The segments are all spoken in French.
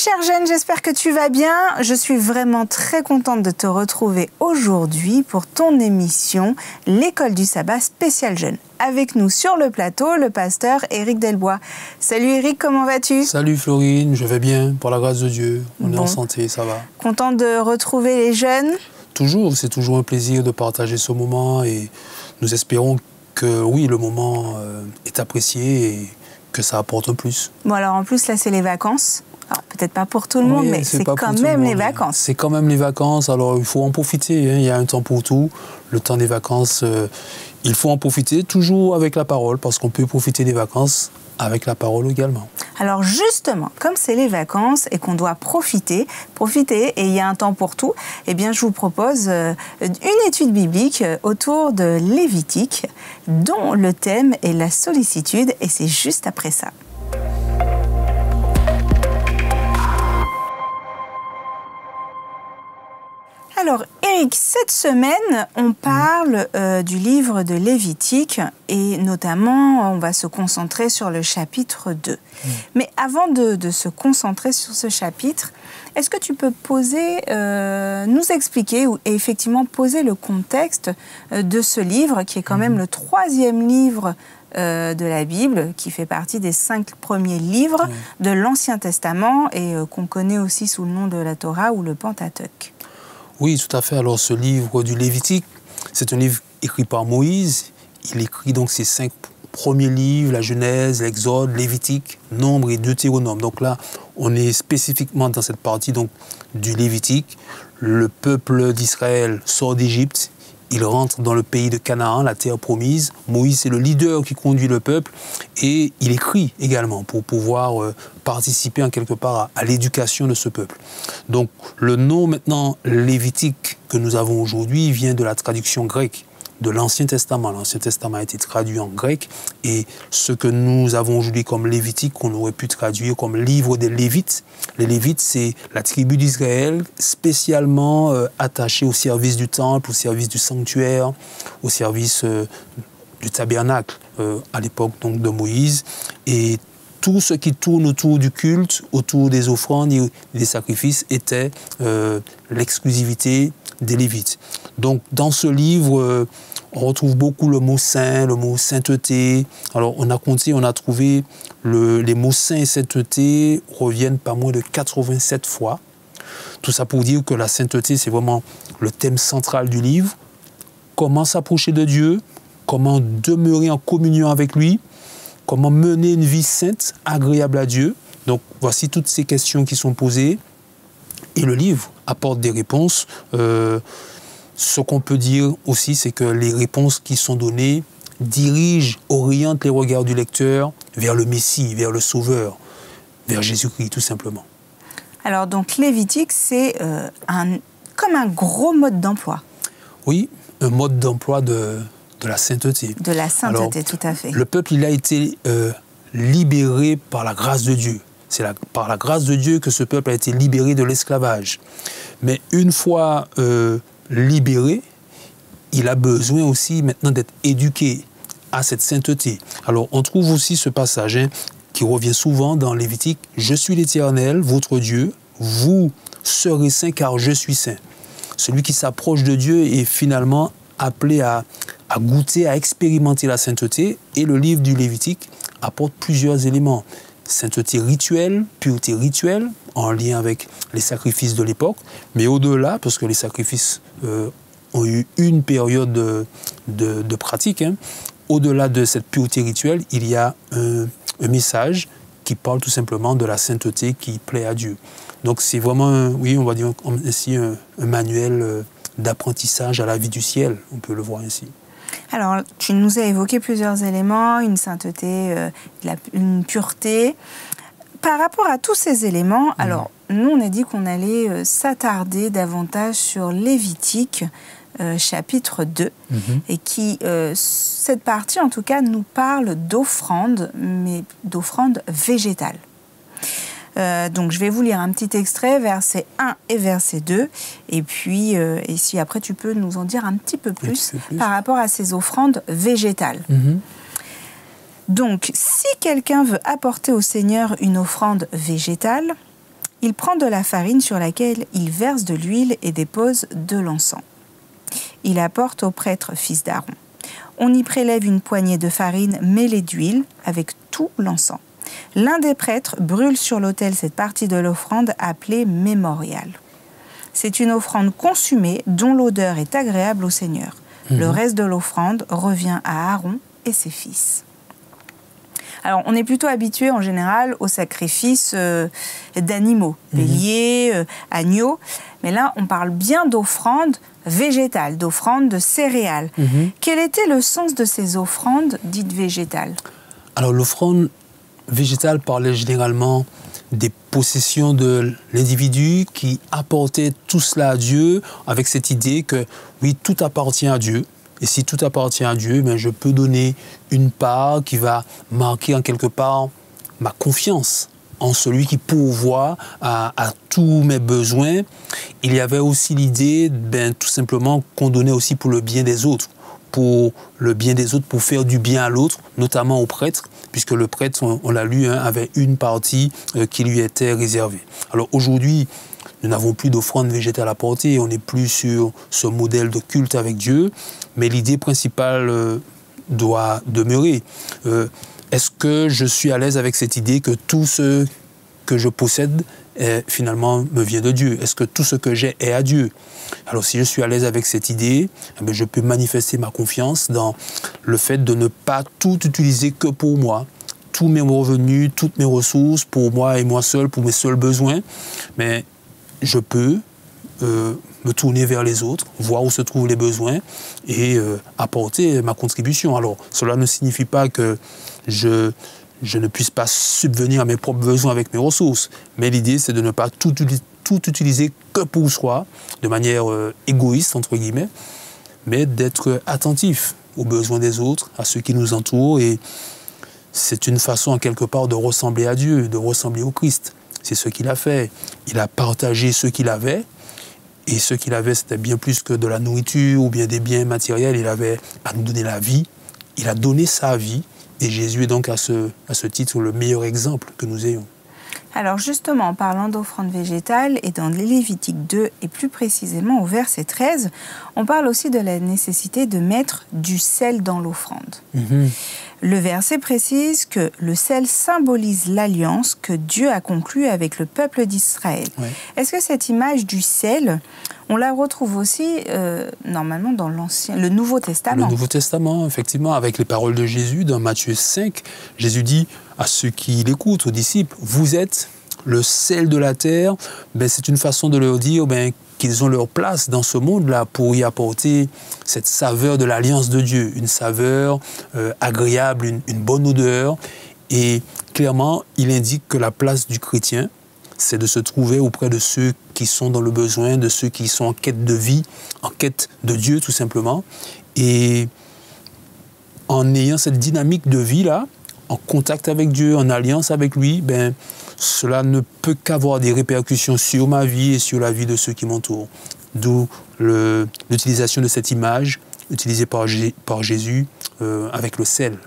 cher jeune, j'espère que tu vas bien. Je suis vraiment très contente de te retrouver aujourd'hui pour ton émission L'école du sabbat spécial jeune. Avec nous sur le plateau, le pasteur Éric Delbois. Salut Éric, comment vas-tu? Salut Florine, je vais bien, par la grâce de Dieu. On est en santé, ça va. Content de retrouver les jeunes? Toujours, c'est toujours un plaisir de partager ce moment et nous espérons que oui, le moment est apprécié et que ça apporte un plus. Bon alors en plus là c'est les vacances. Peut-être pas pour tout le monde, mais c'est quand même les vacances. C'est quand même les vacances, alors il faut en profiter, hein. Il y a un temps pour tout. Le temps des vacances, il faut en profiter, toujours avec la parole, parce qu'on peut profiter des vacances avec la parole également. Alors justement, comme c'est les vacances et qu'on doit profiter, et il y a un temps pour tout, eh bien je vous propose une étude biblique autour de Lévitique, dont le thème est la sollicitude, et c'est juste après ça. Alors, Éric, cette semaine, on parle du livre de Lévitique et notamment, on va se concentrer sur le chapitre 2. Mais avant de se concentrer sur ce chapitre, est-ce que tu peux nous expliquer et effectivement poser le contexte de ce livre, qui est quand même le 3e livre de la Bible, qui fait partie des 5 premiers livres de l'Ancien Testament et qu'on connaît aussi sous le nom de la Torah ou le Pentateuque? Oui, tout à fait. Alors, ce livre du Lévitique, c'est un livre écrit par Moïse. Il écrit donc ces 5 premiers livres, la Genèse, l'Exode, Lévitique, Nombre et Deutéronome. Donc là, on est spécifiquement dans cette partie donc, du Lévitique. Le peuple d'Israël sort d'Égypte. Il rentre dans le pays de Canaan, la terre promise. Moïse, c'est le leader qui conduit le peuple. Et il écrit également pour pouvoir participer en quelque part à l'éducation de ce peuple. Donc, le nom maintenant lévitique que nous avons aujourd'hui vient de la traduction grecque de l'Ancien Testament. L'Ancien Testament a été traduit en grec. Et ce que nous avons aujourd'hui comme Lévitique, qu'on aurait pu traduire comme livre des Lévites. Les Lévites, c'est la tribu d'Israël spécialement attachée au service du temple, au service du sanctuaire, au service du tabernacle à l'époque donc de Moïse. Et tout ce qui tourne autour du culte, autour des offrandes et des sacrifices était l'exclusivité des Lévites. Donc dans ce livre, on retrouve beaucoup le mot saint, le mot sainteté. Alors on a compté, on a trouvé les mots saint et sainteté reviennent pas moins de 87 fois. Tout ça pour dire que la sainteté, c'est vraiment le thème central du livre. Comment s'approcher de Dieu, comment demeurer en communion avec lui, comment mener une vie sainte, agréable à Dieu. Donc voici toutes ces questions qui sont posées. Et le livre apporte des réponses. Ce qu'on peut dire aussi, c'est que les réponses qui sont données dirigent, orientent les regards du lecteur vers le Messie, vers le Sauveur, vers Jésus-Christ, tout simplement. Alors donc Lévitique, c'est comme un gros mode d'emploi. Oui, un mode d'emploi de la sainteté. De la sainteté, alors, tout à fait. Le peuple, il a été libéré par la grâce de Dieu. C'est par la grâce de Dieu que ce peuple a été libéré de l'esclavage. Mais une fois libéré, il a besoin aussi maintenant d'être éduqué à cette sainteté. Alors on trouve aussi ce passage qui revient souvent dans Lévitique. « Je suis l'Éternel, votre Dieu, vous serez saints car je suis saint ». Celui qui s'approche de Dieu est finalement appelé à goûter, à expérimenter la sainteté. Et le livre du Lévitique apporte plusieurs éléments. Sainteté rituelle, pureté rituelle, en lien avec les sacrifices de l'époque. Mais au-delà, parce que les sacrifices ont eu une période de pratique, au-delà de cette pureté rituelle, il y a un message qui parle tout simplement de la sainteté qui plaît à Dieu. Donc c'est vraiment, oui, on va dire ainsi, un manuel d'apprentissage à la vie du ciel, on peut le voir ainsi. Alors, tu nous as évoqué plusieurs éléments, une sainteté, une pureté. Par rapport à tous ces éléments, alors, nous, on a dit qu'on allait s'attarder davantage sur Lévitique, chapitre 2, et qui, cette partie, en tout cas, nous parle d'offrandes, mais d'offrandes végétales. Donc, je vais vous lire un petit extrait, verset 1 et verset 2. Et puis, et si après, tu peux nous en dire un petit peu plus par rapport à ces offrandes végétales. Donc, si quelqu'un veut apporter au Seigneur une offrande végétale, Il prend de la farine sur laquelle il verse de l'huile et dépose de l'encens. Il apporte au prêtre fils d'Aaron. On y prélève une poignée de farine mêlée d'huile avec tout l'encens. L'un des prêtres brûle sur l'autel cette partie de l'offrande appelée mémorial. C'est une offrande consumée dont l'odeur est agréable au Seigneur. Le reste de l'offrande revient à Aaron et ses fils. Alors, on est plutôt habitué en général aux sacrifices d'animaux, béliers, agneaux. Mais là, on parle bien d'offrandes végétales, d'offrandes de céréales. Quel était le sens de ces offrandes dites végétales? Alors, l'offrande végétale parlait généralement des possessions de l'individu qui apportait tout cela à Dieu avec cette idée que, oui, tout appartient à Dieu. Et si tout appartient à Dieu, ben, je peux donner une part qui va marquer en quelque part ma confiance en celui qui pourvoit à tous mes besoins. Il y avait aussi l'idée, ben, tout simplement, qu'on donnait aussi pour le bien des autres. Pour le bien des autres, pour faire du bien à l'autre, notamment au prêtre, puisque le prêtre, on l'a lu, hein, avait une partie qui lui était réservée. Alors aujourd'hui, nous n'avons plus d'offrande végétale à porter, on n'est plus sur ce modèle de culte avec Dieu, mais l'idée principale doit demeurer. Est-ce que je suis à l'aise avec cette idée que tout ce que je possède finalement me vient de Dieu? Est-ce que tout ce que j'ai est à Dieu? Alors si je suis à l'aise avec cette idée, je peux manifester ma confiance dans le fait de ne pas tout utiliser que pour moi. Tous mes revenus, toutes mes ressources pour moi et moi seul, pour mes seuls besoins. Mais je peux me tourner vers les autres, voir où se trouvent les besoins et apporter ma contribution. Alors cela ne signifie pas que je ne puisse pas subvenir à mes propres besoins avec mes ressources. Mais l'idée, c'est de ne pas tout utiliser que pour soi, de manière égoïste, entre guillemets, mais d'être attentif aux besoins des autres, à ceux qui nous entourent. Et c'est une façon, en quelque part, de ressembler à Dieu, de ressembler au Christ. C'est ce qu'il a fait. Il a partagé ce qu'il avait. Et ce qu'il avait, c'était bien plus que de la nourriture ou bien des biens matériels. Il avait à nous donner la vie. Il a donné sa vie. Et Jésus est donc à ce titre le meilleur exemple que nous ayons. Alors justement, en parlant d'offrande végétale, et dans Lévitique 2, et plus précisément au verset 13, on parle aussi de la nécessité de mettre du sel dans l'offrande. Le verset précise que le sel symbolise l'alliance que Dieu a conclue avec le peuple d'Israël. Ouais. Est-ce que cette image du sel, on la retrouve aussi normalement dans le Nouveau Testament? Le Nouveau Testament, effectivement, avec les paroles de Jésus dans Matthieu 5, Jésus dit à ceux qui l'écoutent, aux disciples, vous êtes le sel de la terre. Ben, c'est une façon de leur dire qu'ils ont leur place dans ce monde-là pour y apporter cette saveur de l'alliance de Dieu, une saveur agréable, une bonne odeur. Et clairement, il indique que la place du chrétien, c'est de se trouver auprès de ceux qui sont dans le besoin, de ceux qui sont en quête de vie, en quête de Dieu tout simplement. Et en ayant cette dynamique de vie-là, en contact avec Dieu, en alliance avec lui, ben, cela ne peut qu'avoir des répercussions sur ma vie et sur la vie de ceux qui m'entourent. D'où l'utilisation de cette image utilisée par Jésus avec le sel.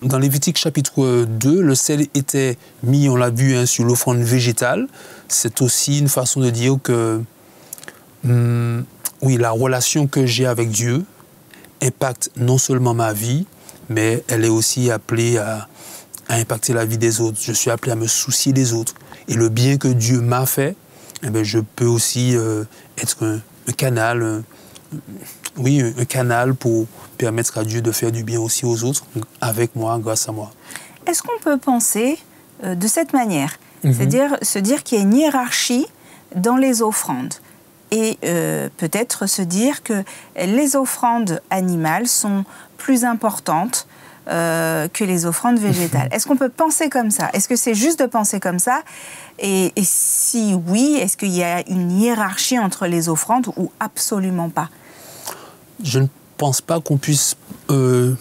Dans Lévitique chapitre 2, le sel était mis, on l'a vu, sur l'offrande végétale. C'est aussi une façon de dire que oui, la relation que j'ai avec Dieu impacte non seulement ma vie, mais elle est aussi appelée à impacter la vie des autres. Je suis appelé à me soucier des autres. Et le bien que Dieu m'a fait, eh bien, je peux aussi être un canal, un canal pour permettre à Dieu de faire du bien aussi aux autres, avec moi, grâce à moi. Est-ce qu'on peut penser de cette manière, c'est-à-dire se dire qu'il y a une hiérarchie dans les offrandes et peut-être se dire que les offrandes animales sont plus importantes que les offrandes végétales. Est-ce qu'on peut penser comme ça? Est-ce que c'est juste de penser comme ça? Et si oui, est-ce qu'il y a une hiérarchie entre les offrandes ou absolument pas? Je ne pense pas qu'on puisse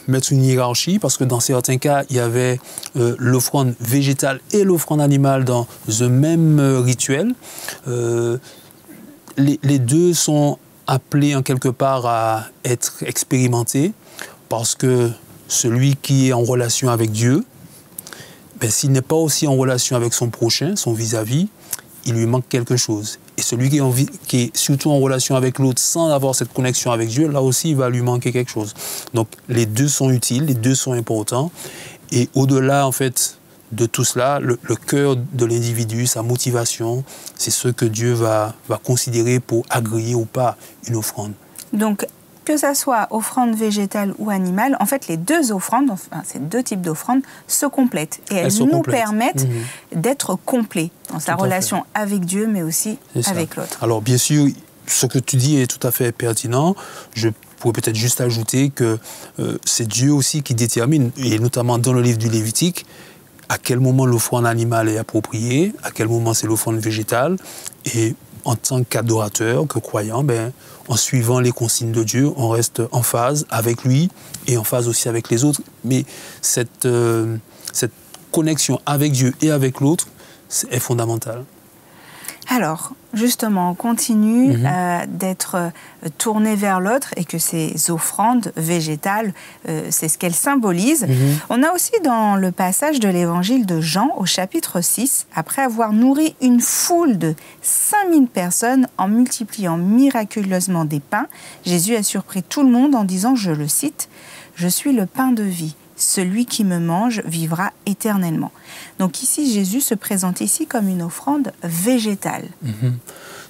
mettre une hiérarchie, parce que dans certains cas, il y avait l'offrande végétale et l'offrande animale dans un même rituel. Les deux sont appelés en quelque part à être expérimentés, parce que celui qui est en relation avec Dieu, s'il n'est pas aussi en relation avec son prochain, son vis-à-vis, il lui manque quelque chose. Et celui qui est surtout en relation avec l'autre sans avoir cette connexion avec Dieu, là aussi, il va lui manquer quelque chose. Donc, les deux sont utiles, les deux sont importants. Et au-delà, en fait, de tout cela, le cœur de l'individu, sa motivation, c'est ce que Dieu va considérer pour agréer ou pas une offrande. Donc, que ça soit offrande végétale ou animale, en fait, les deux offrandes, enfin, ces deux types d'offrandes, se complètent. Et elles nous permettent d'être complets dans sa relation avec Dieu, mais aussi avec l'autre. Alors, bien sûr, ce que tu dis est tout à fait pertinent. Je pourrais peut-être juste ajouter que c'est Dieu aussi qui détermine, et notamment dans le livre du Lévitique, à quel moment l'offrande animale est appropriée, à quel moment c'est l'offrande végétale. Et en tant qu'adorateur, que croyant, en suivant les consignes de Dieu, on reste en phase avec lui et en phase aussi avec les autres. Mais cette connexion avec Dieu et avec l'autre est fondamentale. Alors, justement, on continue d'être tourné vers l'autre et que ces offrandes végétales, c'est ce qu'elles symbolisent. On a aussi dans le passage de l'évangile de Jean, au chapitre 6, après avoir nourri une foule de 5000 personnes en multipliant miraculeusement des pains, Jésus a surpris tout le monde en disant, je le cite, « Je suis le pain de vie. Celui qui me mange vivra éternellement. » Donc ici, Jésus se présente ici comme une offrande végétale.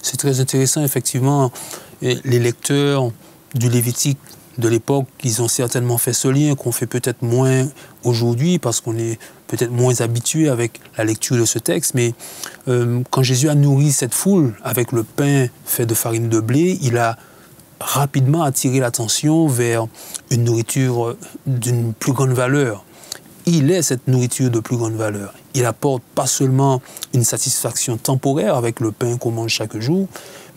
C'est très intéressant, effectivement. Et les lecteurs du Lévitique de l'époque, ils ont certainement fait ce lien qu'on fait peut-être moins aujourd'hui parce qu'on est peut-être moins habitué avec la lecture de ce texte. Mais quand Jésus a nourri cette foule avec le pain fait de farine de blé, il a rapidement attirer l'attention vers une nourriture d'une plus grande valeur. Il est cette nourriture de plus grande valeur. Il apporte pas seulement une satisfaction temporaire avec le pain qu'on mange chaque jour,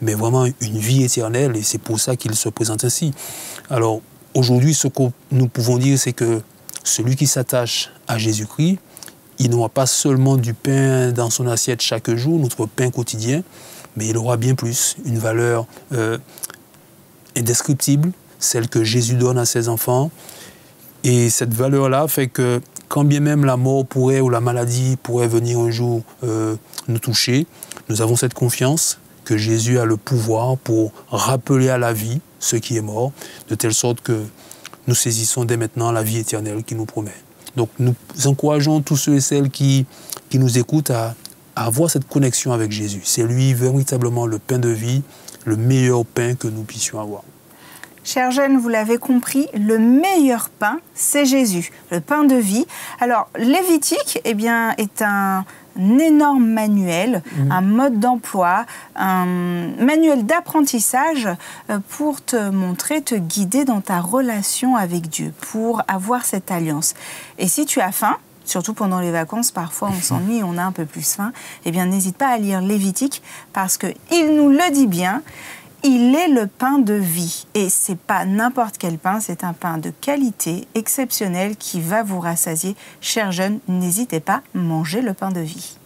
mais vraiment une vie éternelle, et c'est pour ça qu'il se présente ainsi. Alors, aujourd'hui, ce que nous pouvons dire, c'est que celui qui s'attache à Jésus-Christ, il n'aura pas seulement du pain dans son assiette chaque jour, notre pain quotidien, mais il aura bien plus, une valeur indescriptible, celle que Jésus donne à ses enfants. Et cette valeur-là fait que quand bien même la mort pourrait ou la maladie pourrait venir un jour nous toucher, nous avons cette confiance que Jésus a le pouvoir pour rappeler à la vie ce qui est mort, de telle sorte que nous saisissons dès maintenant la vie éternelle qu'il nous promet. Donc nous encourageons tous ceux et celles qui nous écoutent à avoir cette connexion avec Jésus. C'est lui véritablement le pain de vie, le meilleur pain que nous puissions avoir. Chers jeunes, vous l'avez compris, le meilleur pain, c'est Jésus, le pain de vie. Alors, Lévitique, est un énorme manuel, un mode d'emploi, un manuel d'apprentissage pour te montrer, te guider dans ta relation avec Dieu, pour avoir cette alliance. Et si tu as faim, surtout pendant les vacances, parfois on s'ennuie, on a un peu plus faim, n'hésite pas à lire Lévitique parce qu'il nous le dit bien, il est le pain de vie. Et c'est pas n'importe quel pain, c'est un pain de qualité exceptionnelle qui va vous rassasier. Chers jeunes, n'hésitez pas, mangez le pain de vie.